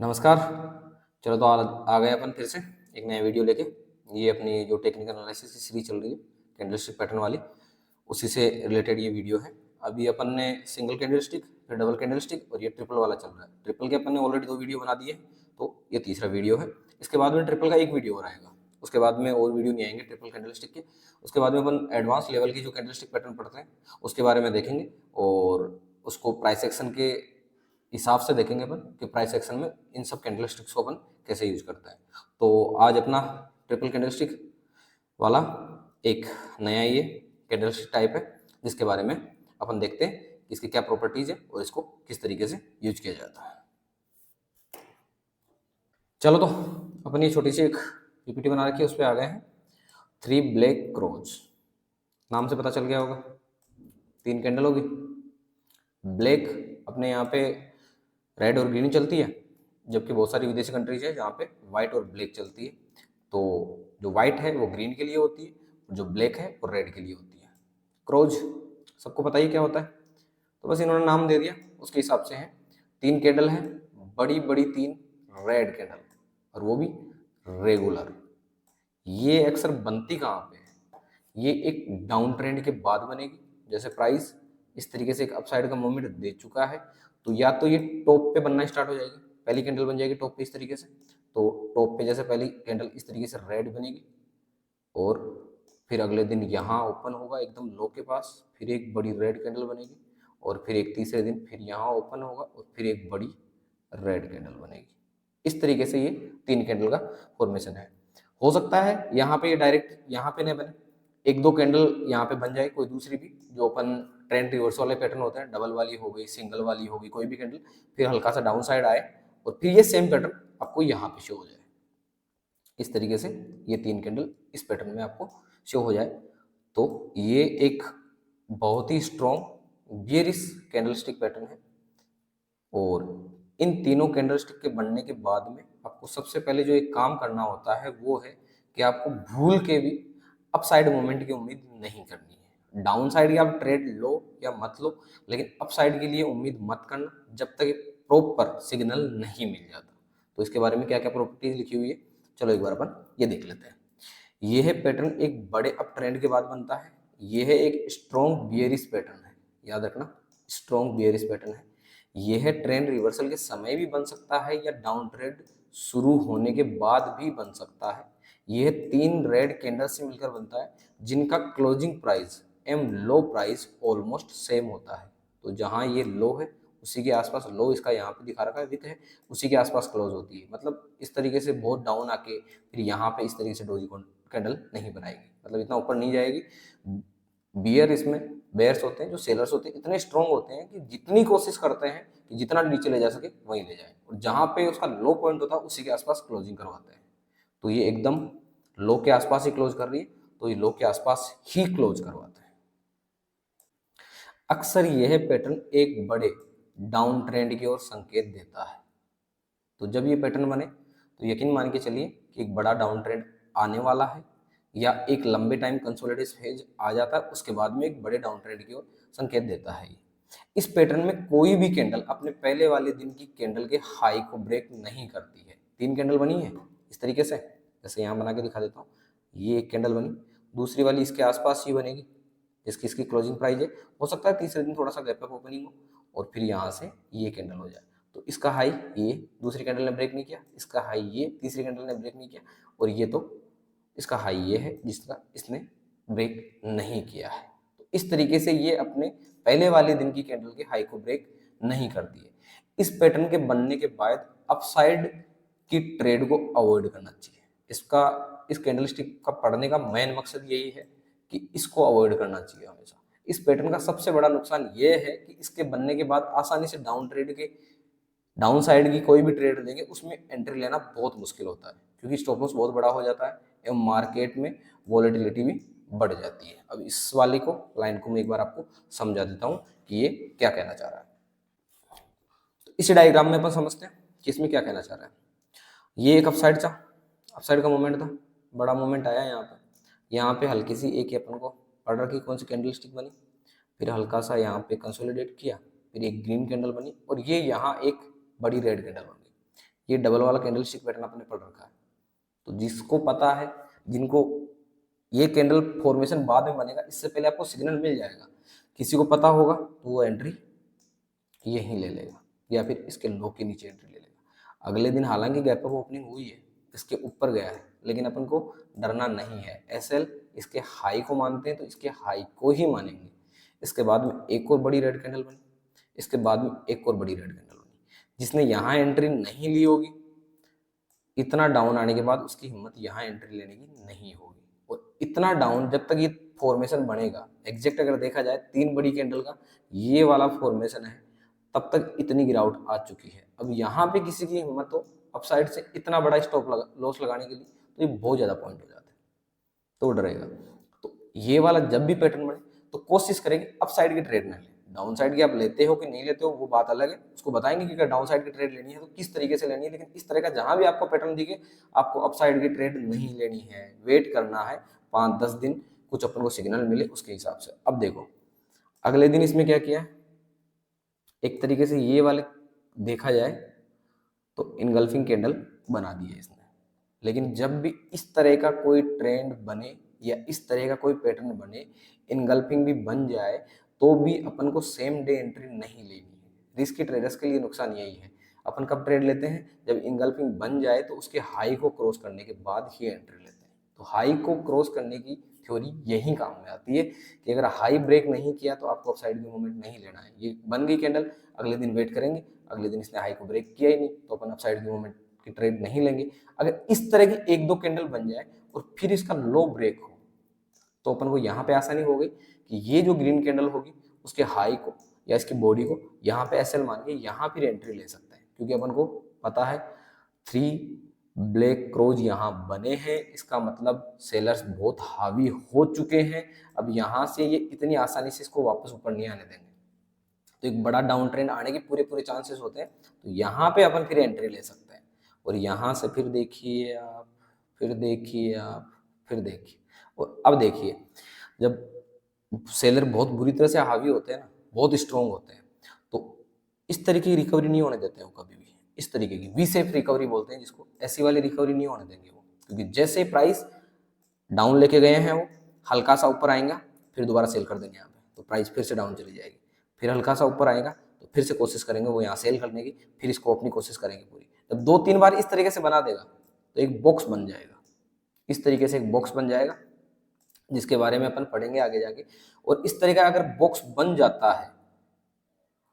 नमस्कार। चलो तो आ गए अपन फिर से एक नया वीडियो लेके। ये अपनी जो टेक्निकल एनालिसिस की सीरीज चल रही है कैंडलस्टिक पैटर्न वाली, उसी से रिलेटेड ये वीडियो है। अभी अपन ने सिंगल कैंडलस्टिक, फिर डबल कैंडलस्टिक और ये ट्रिपल वाला चल रहा है। ट्रिपल के अपन ने ऑलरेडी 2 वीडियो बना दिए हैं, तो ये तीसरा वीडियो है। इसके बाद में ट्रिपल का एक वीडियो और आएगा, उसके बाद में और वीडियो नहीं आएंगे ट्रिपल कैंडलस्टिक के। उसके बाद में अपन एडवांस लेवल की जो कैंडलस्टिक पैटर्न पढ़ते हैं उसके बारे में देखेंगे, और उसको प्राइस एक्शन के हिसाब से देखेंगे अपन कि प्राइस एक्शन में इन सब कैंडलस्टिक्स को अपन कैसे यूज करता है। तो आज अपना ट्रिपल कैंडलस्टिक वाला एक नया ये कैंडलस्टिक टाइप है, जिसके बारे में अपन देखते हैं कि इसकी क्या प्रॉपर्टीज है और इसको किस तरीके से यूज किया जाता है। चलो तो अपन ये छोटी सी एक पीपीटी बना रखी है, उस पर आ गए हैं। 3 ब्लैक क्रोज, नाम से पता चल गया होगा 3 कैंडल होगी। ब्लैक अपने यहाँ पे रेड और ग्रीन चलती है, जबकि बहुत सारी विदेशी कंट्रीज है जहाँ पे व्हाइट और ब्लैक चलती है। तो जो व्हाइट है वो ग्रीन के लिए होती है, और जो ब्लैक है वो रेड के लिए होती है। क्रोज सबको पता ही क्या होता है, तो बस इन्होंने नाम दे दिया उसके हिसाब से है। 3 कैंडल है, बड़ी बड़ी 3 रेड कैंडल, और वो भी रेगुलर। ये अक्सर बनती कहाँ पे है, ये एक डाउन ट्रेंड के बाद बनेगी। जैसे प्राइस इस तरीके से एक अपसाइड का मूवमेंट दे चुका है, तो या तो ये टॉप पे बनना स्टार्ट हो जाएगी, पहली कैंडल बन जाएगी टॉप पे इस तरीके से। तो टॉप पे जैसे पहली कैंडल इस तरीके से रेड बनेगी, और फिर अगले दिन यहाँ ओपन होगा एकदम लो के पास, फिर एक बड़ी रेड कैंडल बनेगी, और फिर एक तीसरे दिन फिर यहाँ ओपन होगा और फिर एक बड़ी रेड कैंडल बनेगी। इस तरीके से ये 3 कैंडल का फॉर्मेशन है। हो सकता है यहाँ पे ये डायरेक्ट यहाँ पे नहीं बने, 1-2 कैंडल यहाँ पे बन जाए कोई दूसरी भी, जो अपन ट्रेंड रिवर्स वाले पैटर्न होते हैं, डबल वाली हो गई, सिंगल वाली हो गई, कोई भी कैंडल फिर हल्का सा डाउन साइड आए और फिर ये सेम पैटर्न आपको यहाँ पे शो हो जाए। इस तरीके से ये 3 कैंडल इस पैटर्न में आपको शो हो जाए, तो ये एक बहुत ही स्ट्रॉन्ग बियरिश कैंडलस्टिक पैटर्न है। और इन तीनों कैंडलस्टिक के बनने के बाद में आपको सबसे पहले जो एक काम करना होता है वो है कि आपको भूल के भी अपसाइड मूवमेंट की उम्मीद नहीं करनी है। डाउन साइड की आप ट्रेड लो या मत लो, लेकिन अपसाइड के लिए उम्मीद मत करना जब तक प्रॉपर सिग्नल नहीं मिल जाता। तो इसके बारे में क्या क्या प्रॉपर्टीज लिखी हुई है, चलो एक बार अपन ये देख लेते हैं। ये है पैटर्न एक बड़े अप ट्रेंड के बाद बनता है। ये है एक स्ट्रॉन्ग बियरिश पैटर्न है, याद रखना स्ट्रॉन्ग बियरिश पैटर्न है। यह है ट्रेंड रिवर्सल के समय भी बन सकता है या डाउन ट्रेंड शुरू होने के बाद भी बन सकता है। यह 3 रेड कैंडल से मिलकर बनता है, जिनका क्लोजिंग प्राइस एम लो प्राइस ऑलमोस्ट सेम होता है। तो जहां ये लो है उसी के आसपास, लो इसका यहाँ पे दिखा रखा है विथ है, उसी के आसपास क्लोज होती है। मतलब इस तरीके से बहुत डाउन आके फिर यहाँ पे इस तरीके से डोजी कैंडल नहीं बनाएगी, मतलब इतना ऊपर नहीं जाएगी। बियर इसमें बेयर्स होते हैं, जो सेलर्स होते हैं इतने स्ट्रॉन्ग होते हैं कि जितनी कोशिश करते हैं कि जितना नीचे ले जा सके वहीं ले जाए, और जहां पे उसका लो पॉइंट होता है उसी के आसपास क्लोजिंग करवाते हैं। तो ये एकदम लो के आसपास ही क्लोज कर रही है, तो ये लो के आसपास ही क्लोज करवाते हैं। अक्सर यह पैटर्न एक बड़े डाउन ट्रेंड की ओर संकेत देता है। तो जब ये पैटर्न बने तो यकीन मान के चलिए कि एक बड़ा डाउन ट्रेंड आने वाला है, या एक लंबे टाइम कंसोलिडेशन फेज आ जाता है, उसके बाद में एक बड़े डाउन ट्रेंड की ओर संकेत देता है। इस पैटर्न में कोई भी कैंडल अपने पहले वाले दिन की कैंडल के हाई को ब्रेक नहीं करती है। 3 कैंडल बनी है इस तरीके से, जैसे यहाँ बना के दिखा देता हूँ। ये एक कैंडल बनी, दूसरी वाली इसके आसपास ही बनेगी जिसकी इसकी क्लोजिंग प्राइस है। हो सकता है तीसरे दिन थोड़ा सा गैप अप ओपनिंग हो और फिर यहाँ से ये कैंडल हो जाए। तो इसका हाई ये दूसरी कैंडल ने ब्रेक नहीं किया, इसका हाई ये तीसरी कैंडल ने ब्रेक नहीं किया, और ये तो इसका हाई ये है जिसका इसने ब्रेक नहीं किया है। तो इस तरीके से ये अपने पहले वाले दिन की कैंडल के हाई को ब्रेक नहीं करती है। इस पैटर्न के बनने के बाद अपसाइड की ट्रेड को अवॉइड करना चाहिए। इसका इस कैंडलस्टिक का पढ़ने का मेन मकसद यही है कि इसको अवॉइड करना चाहिए हमेशा। इस पैटर्न का सबसे बड़ा नुकसान ये है कि इसके बनने के बाद आसानी से डाउन साइड की कोई भी ट्रेड लेंगे उसमें एंट्री लेना बहुत मुश्किल होता है, क्योंकि स्टॉप लॉस बहुत बड़ा हो जाता है एवं मार्केट में वॉलेटिलिटी भी बढ़ जाती है। अब इस वाले को लाइन को मैं एक बार आपको समझा देता हूँ कि ये क्या कहना चाह रहा है। तो इसी डायग्राम में अपन समझते हैं कि इसमें क्या कहना चाह रहा है। ये एक अपसाइड का मूवमेंट था, बड़ा मूवमेंट आया यहाँ पे हल्की सी एक अपन को ऑर्डर की कौन सी कैंडल स्टिक बनी, फिर हल्का सा यहाँ पे कंसोलिडेट किया, फिर एक ग्रीन कैंडल बनी, और ये यहाँ एक बड़ी रेड कैंडल बन गई। ये डबल वाला कैंडलस्टिक पैटर्न आपने पढ़ रखा है। तो जिसको पता है, जिनको ये कैंडल फॉर्मेशन बाद में बनेगा, इससे पहले आपको सिग्नल मिल जाएगा, किसी को पता होगा तो वो एंट्री यहीं ले लेगा या फिर इसके लो के नीचे एंट्री ले लेगा। अगले दिन हालांकि गैप अप ओपनिंग हुई है, इसके ऊपर गया है, लेकिन अपन को डरना नहीं है। एसएल इसके हाई को मानते हैं तो इसके हाई को ही मानेंगे। इसके बाद में एक और बड़ी रेड कैंडल बनी, इसके बाद में एक और बड़ी रेड कैंडल बनी। जिसने यहाँ एंट्री नहीं ली होगी, इतना डाउन आने के बाद उसकी हिम्मत यहाँ एंट्री लेने की नहीं होगी। और इतना डाउन जब तक ये फॉर्मेशन बनेगा, एग्जैक्ट अगर देखा जाए 3 बड़ी कैंडल का ये वाला फॉर्मेशन है, तब तक इतनी गिरावट आ चुकी है। अब यहाँ पे किसी की हिम्मत हो अपसाइड से इतना बड़ा स्टॉप लॉस लगाने के लिए, तो ये बहुत ज़्यादा पॉइंट हो जाता है, तो डरेगा। तो ये वाला जब भी पैटर्न बने तो कोशिश करेंगे अपसाइड की ट्रेड ना लें। डाउन साइड की आप लेते हो कि नहीं लेते हो वो बात अलग है, उसको बताएंगे कि अगर डाउन साइड की ट्रेड लेनी है तो किस तरीके से लेनी है। लेकिन इस तरह का जहां भी आपको पैटर्न दिखे, आपको अपसाइड की ट्रेड नहीं लेनी है, वेट करना है 5-10 दिन, कुछ अपन को सिग्नल मिले उसके हिसाब से। अब देखो अगले दिन इसमें क्या किया, एक तरीके से ये वाले देखा जाए तो इनगल्फिंग कैंडल बना दी है इसने। लेकिन जब भी इस तरह का कोई ट्रेंड बने या इस तरह का कोई पैटर्न बने, इनगल्फिंग भी बन जाए, तो भी अपन को सेम डे एंट्री नहीं लेनी है। रिस्की ट्रेडर्स के लिए नुकसान यही है। अपन कब ट्रेड लेते हैं, जब इनगल्फिंग बन जाए तो उसके हाई को क्रॉस करने के बाद ही एंट्री लेते हैं। तो हाई को क्रॉस करने की थ्योरी यही काम में आती है कि अगर हाई ब्रेक नहीं किया तो आपको अपसाइड की मूवमेंट नहीं लेना है। ये बन गई कैंडल, अगले दिन वेट करेंगे, अगले दिन इसने हाई को ब्रेक किया ही नहीं तो अपन अपसाइड की मूवमेंट की ट्रेड नहीं लेंगे। अगर इस तरह की 1-2 कैंडल बन जाए और फिर इसका लो ब्रेक हो, तो अपन को यहाँ पे आसानी हो गई कि ये जो ग्रीन कैंडल होगी उसके हाई को या इसकी बॉडी को यहाँ पे एसएल मान के यहाँ फिर एंट्री ले सकते हैं। क्योंकि अपन को पता है 3 ब्लैक क्रोज यहाँ बने हैं, इसका मतलब सेलर्स बहुत हावी हो चुके हैं। अब यहाँ से ये इतनी आसानी से इसको वापस ऊपर नहीं आने देंगे, तो एक बड़ा डाउन ट्रेंड आने के पूरे चांसेस होते हैं। तो यहाँ पे अपन फिर एंट्री ले सकते हैं। और यहाँ से फिर देखिए आप, फिर देखिए आप, फिर देखिए, और अब देखिए जब सेलर बहुत बुरी तरह से हावी होते हैं ना, बहुत स्ट्रॉन्ग होते हैं, तो इस तरीके की रिकवरी नहीं होने देते हैं वो कभी भी। इस तरीके की वी शेप रिकवरी बोलते हैं जिसको, ऐसी वाली रिकवरी नहीं होने देंगे वो। क्योंकि जैसे प्राइस डाउन लेके गए हैं वो हल्का सा ऊपर आएगा, फिर दोबारा सेल कर देंगे यहाँ पे, तो प्राइस फिर से डाउन चली जाएगी। फिर हल्का सा ऊपर आएगा तो फिर से कोशिश करेंगे वो यहाँ सेल करने की, फिर इसको अपनी कोशिश करेंगे पूरी। जब 2-3 बार इस तरीके से बना देगा तो एक बॉक्स बन जाएगा, इस तरीके से एक बॉक्स बन जाएगा, जिसके बारे में अपन पढ़ेंगे आगे जाके। और इस तरह का अगर बॉक्स बन जाता है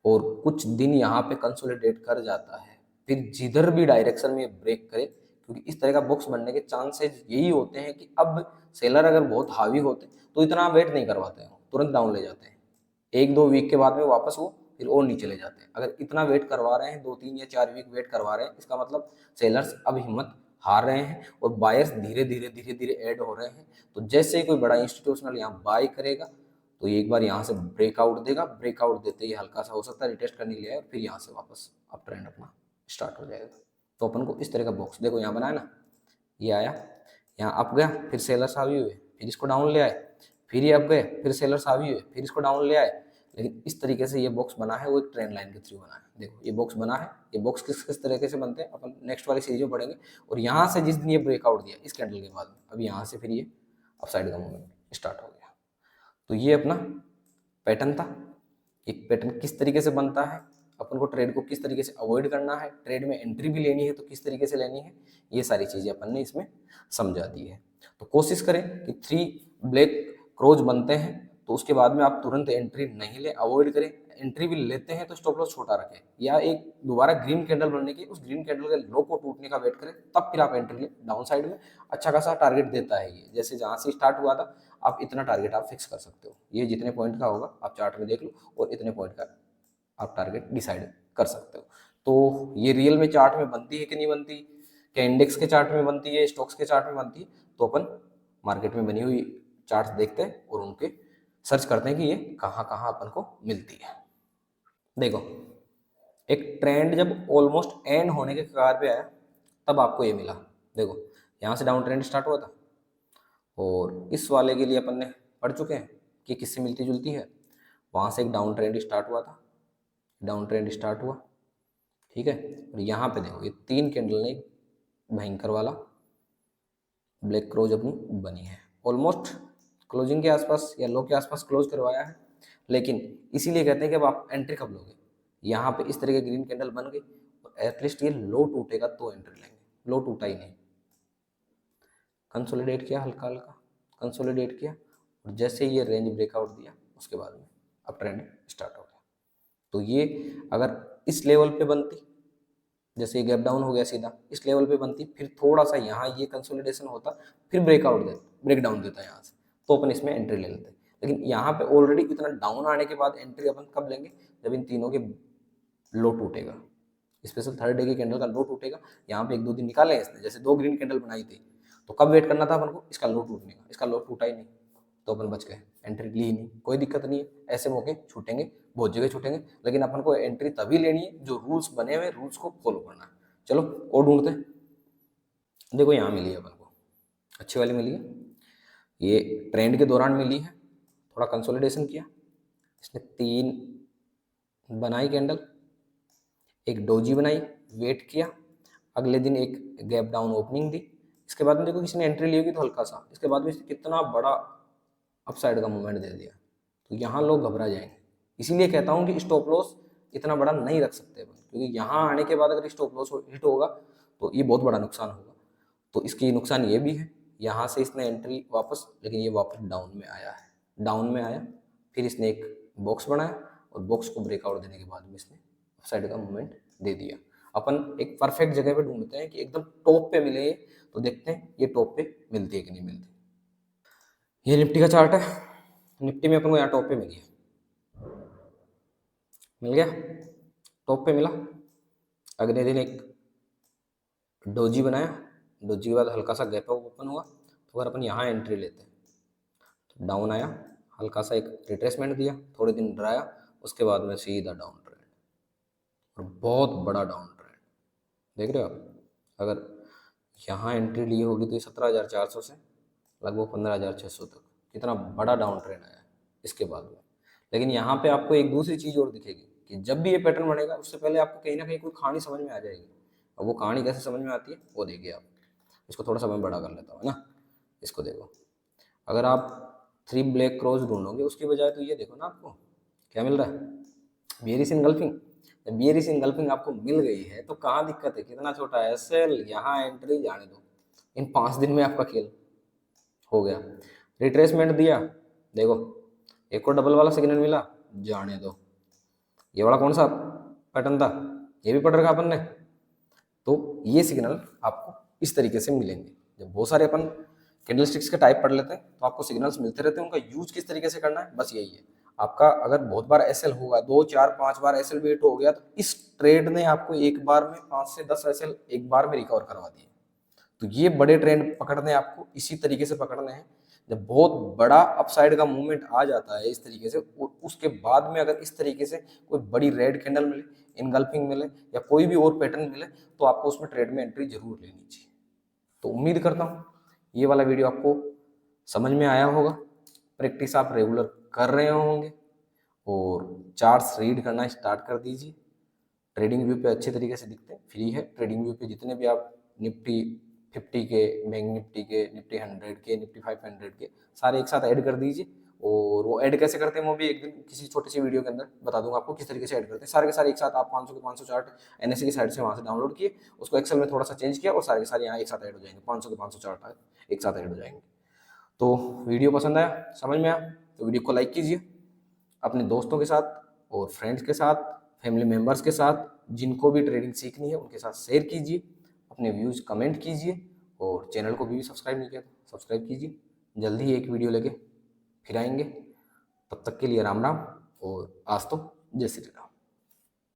और कुछ दिन यहाँ पे कंसोलिडेट कर जाता है, फिर जिधर भी डायरेक्शन में ब्रेक करे, क्योंकि इस तरह का बॉक्स बनने के चांसेस यही होते हैं कि अब सेलर अगर बहुत हावी होते तो इतना वेट नहीं करवाते हैं, तुरंत डाउन ले जाते हैं। 1-2 वीक के बाद में वापस वो फिर और नीचे ले जाते हैं। अगर इतना वेट करवा रहे हैं, 2-3 या 4 वीक वेट करवा रहे हैं, इसका मतलब सेलर्स अब हिम्मत हार रहे हैं और बायर्स धीरे धीरे ऐड हो रहे हैं। तो जैसे ही कोई बड़ा इंस्टीट्यूशनल यहाँ बाय करेगा तो ये एक बार यहाँ से ब्रेकआउट देगा, ब्रेकआउट देते ही हल्का सा हो सकता है रिटेस्ट करने के लिए, फिर यहाँ से वापस अप ट्रेंड अपना स्टार्ट हो जाएगा। तो अपन को इस तरह का बॉक्स देखो यहाँ बनाया ना, ये आया यहाँ अप गया, फिर सेलर्स हावी हुए, फिर इसको डाउन ले आए, फिर ये अप गए, फिर सेलर्स हावी हुए, फिर इसको डाउन ले आए। लेकिन इस तरीके से ये बॉक्स बना है वो एक ट्रेंड लाइन के थ्रू बना है। देखो ये बॉक्स बना है, ये बॉक्स किस किस तरीके से बनते हैं अपन नेक्स्ट वाली सीरीज में पढ़ेंगे। और यहाँ से जिस दिन ये ब्रेकआउट दिया इस कैंडल के बाद में, अब यहाँ से फिर ये अपसाइड का मूवमेंट स्टार्ट हो गया। तो ये अपना पैटर्न था। एक पैटर्न किस तरीके से बनता है, अपन को ट्रेड को किस तरीके से अवॉइड करना है, ट्रेड में एंट्री भी लेनी है तो किस तरीके से लेनी है, ये सारी चीज़ें अपन ने इसमें समझा दी है। तो कोशिश करें कि 3 ब्लैक क्रोज बनते हैं तो उसके बाद में आप तुरंत एंट्री नहीं ले, अवॉइड करें। एंट्री भी लेते हैं तो स्टॉप लॉस छोटा रखें, या एक दोबारा ग्रीन कैंडल बनने की, उस ग्रीन कैंडल के लो को टूटने का वेट करें, तब फिर आप एंट्री लें। डाउन साइड में अच्छा खासा टारगेट देता है ये, जैसे जहाँ से स्टार्ट हुआ था आप इतना टारगेट आप फिक्स कर सकते हो। ये जितने पॉइंट का होगा आप चार्ट में देख लो और इतने पॉइंट का आप टारगेट डिसाइड कर सकते हो। तो ये रियल में चार्ट में बनती है कि नहीं बनती, क्या इंडेक्स के चार्ट में बनती है, स्टॉक्स के चार्ट में बनती है, तो अपन मार्केट में बनी हुई चार्ट्स देखते हैं और उनके सर्च करते हैं कि ये कहाँ कहाँ अपन को मिलती है। देखो एक ट्रेंड जब ऑलमोस्ट एंड होने के कगार पे आया तब आपको ये मिला। देखो यहाँ से डाउन ट्रेंड स्टार्ट हुआ था और इस वाले के लिए अपन ने पढ़ चुके हैं कि किससे मिलती जुलती है। वहाँ से एक डाउन ट्रेंड स्टार्ट हुआ था, डाउन ट्रेंड स्टार्ट हुआ, ठीक है। और यहाँ पे देखो ये 3 कैंडल ने भयंकर वाला ब्लैक क्रोज अपनी बनी है, ऑलमोस्ट क्लोजिंग के आसपास या लो के आसपास क्लोज करवाया है। लेकिन इसीलिए कहते हैं कि अब आप एंट्री कब लोगे, यहाँ पे इस तरह की ग्रीन कैंडल बन गई तो एटलीस्ट ये लो टूटेगा तो एंट्री लेंगे, लो टूटा ही नहीं, कंसोलिडेट किया, हल्का हल्का कंसोलिडेट किया, और जैसे ये रेंज ब्रेकआउट दिया उसके बाद में अब ट्रेंड स्टार्ट हो गया। तो ये अगर इस लेवल पे बनती, जैसे गैप डाउन हो गया सीधा इस लेवल पे बनती, फिर थोड़ा सा यहाँ ये कंसोलिडेशन होता, फिर ब्रेक डाउन देता यहाँ से, तो अपन इसमें एंट्री ले लेते। लेकिन यहाँ पे ऑलरेडी इतना डाउन आने के बाद एंट्री अपन कब लेंगे, जब इन तीनों के लो टूटेगा, स्पेशल थर्ड डे की कैंडल का लो टूटेगा। यहाँ पे 1-2 दिन निकाले हैं इसने, जैसे 2 ग्रीन कैंडल बनाई थी, तो कब वेट करना था अपन को, इसका लो टूटने का, इसका लो टूटा ही नहीं तो अपन बच गए, एंट्री ली ही नहीं, कोई दिक्कत नहीं है। ऐसे मौके छूटेंगे, बहुत जगह छूटेंगे, लेकिन अपन को एंट्री तभी लेनी है जो रूल्स बने हुए, रूल्स को फॉलो करना है। चलो और ढूंढते हैं। देखो यहाँ मिली है अपन को, अच्छी वाली मिली है, ये ट्रेंड के दौरान मिली है, थोड़ा कंसोलिडेशन किया इसने, 3 बनाई कैंडल, एक डोजी बनाई, वेट किया, अगले दिन एक गैप डाउन ओपनिंग दी, इसके बाद में देखो किसी ने एंट्री ली होगी तो हल्का सा, इसके बाद में कितना बड़ा अपसाइड का मूवमेंट दे दिया, तो यहाँ लोग घबरा जाएंगे। इसीलिए कहता हूँ कि स्टॉप लॉस इतना बड़ा नहीं रख सकते अपन, क्योंकि यहाँ आने के बाद अगर स्टॉप लॉस हिट होगा तो ये बहुत बड़ा नुकसान होगा। तो इसकी नुकसान ये भी है, यहाँ से इसने एंट्री वापस, लेकिन ये वापस डाउन में आया है, डाउन में आया, फिर इसने एक बॉक्स बनाया और बॉक्स को ब्रेकआउट देने के बाद में इसने अपसाइड का मूवमेंट दे दिया। अपन एक परफेक्ट जगह पे ढूंढते हैं कि एकदम टॉप पे मिले, तो देखते हैं ये टॉप पे मिलती है कि नहीं मिलती। ये निफ्टी का चार्ट है, निफ्टी में अपन को यहाँ टॉप पे मिली है, मिल गया, टॉप पे मिला, अगले दिन एक डोजी बनाया, डोजी के बाद हल्का सा गैप ओपन हुआ, तो अगर अपन यहाँ एंट्री लेते हैं तो डाउन आया, हल्का सा एक रिट्रेसमेंट दिया, थोड़े दिन डराया, उसके बाद में सीधा डाउन ट्रेंड, और बहुत बड़ा डाउन ट्रेंड देख रहे हो आप। अगर यहाँ एंट्री ली होगी तो ये 17,400 से लगभग 15,600 तक कितना बड़ा डाउन ट्रेंड आया है इसके बाद में। लेकिन यहाँ पे आपको एक दूसरी चीज़ और दिखेगी कि जब भी ये पैटर्न बनेगा उससे पहले आपको कहीं ना कहीं कोई कहानी समझ में आ जाएगी। अब वो कहानी कैसे समझ में आती है वो देखिए आप, इसको थोड़ा सा मैं बड़ा कर लेता हूँ ना, इसको देखो, अगर आप 3 ब्लैक क्रॉस ढूंढोगे उसकी बजाय तो ये देखो ना आपको क्या मिल रहा है, बियरिश इनगल्फिंग। जब बियरिश इनगल्फिंग आपको मिल गई है तो कहाँ दिक्कत है, कितना छोटा है सेल, यहाँ एंट्री जाने दो, इन 5 दिन में आपका खेल हो गया। रिट्रेसमेंट दिया, देखो एक और डबल वाला सिग्नल मिला, जाने दो। ये वाला कौन सा पैटर्न था, ये भी पढ़ रखा अपन ने, तो ये सिग्नल आपको इस तरीके से मिलेंगे। जब बहुत सारे अपन कैंडलस्टिक्स के टाइप पढ़ लेते हैं तो आपको सिग्नल्स मिलते रहते हैं, उनका यूज किस तरीके से करना है बस यही है। आपका अगर बहुत बार एसएल होगा, 2 4 5 बार एसएल वेट हो गया, तो इस ट्रेड ने आपको एक बार में 5 से 10 एसएल एक बार में रिकवर करवा दिए। तो ये बड़े ट्रेंड पकड़ने आपको इसी तरीके से पकड़ने हैं। जब बहुत बड़ा अपसाइड का मूवमेंट आ जाता है इस तरीके से, उसके बाद में अगर इस तरीके से कोई बड़ी रेड कैंडल मिले, इनगल्फिंग मिले या कोई भी और पैटर्न मिले, तो आपको उसमें ट्रेड में एंट्री जरूर लेनी चाहिए। तो उम्मीद करता हूँ ये वाला वीडियो आपको समझ में आया होगा, प्रैक्टिस आप रेगुलर कर रहे होंगे और चार्ट्स रीड करना स्टार्ट कर दीजिए। ट्रेडिंग व्यू पे अच्छे तरीके से दिखते हैं, फ्री है ट्रेडिंग व्यू पे, जितने भी आप निफ्टी 50 के, बैंक निफ्टी के, निफ्टी 100 के, निफ्टी 500 के सारे एक साथ ऐड कर दीजिए। और वो ऐड कैसे करते हैं वो भी एक दिन किसी छोटी सी वीडियो के अंदर बता दूंगा आपको, किस तरीके से ऐड करते हैं। सारे के सारे एक साथ आप 500 के 500 चार्ट एनएससी की साइड से वहाँ से डाउनलोड किए, उसको एक्सेल में थोड़ा सा चेंज किया और सारे के सारे यहाँ एक साथ ऐड हो जाएंगे, 500 के 500 चार्ट एक साथ ऐड हो जाएंगे। तो वीडियो पसंद आया, समझ में आया तो वीडियो को लाइक कीजिए, अपने दोस्तों के साथ और फ्रेंड्स के साथ, फैमिली मेम्बर्स के साथ, जिनको भी ट्रेडिंग सीखनी है उनके साथ शेयर कीजिए, अपने व्यूज़ कमेंट कीजिए और चैनल को भी सब्सक्राइब नहीं किया तो सब्सक्राइब कीजिए। जल्दी ही एक वीडियो लेके फिर आएंगे, तब तक के लिए राम राम और आज तो जय श्री राम।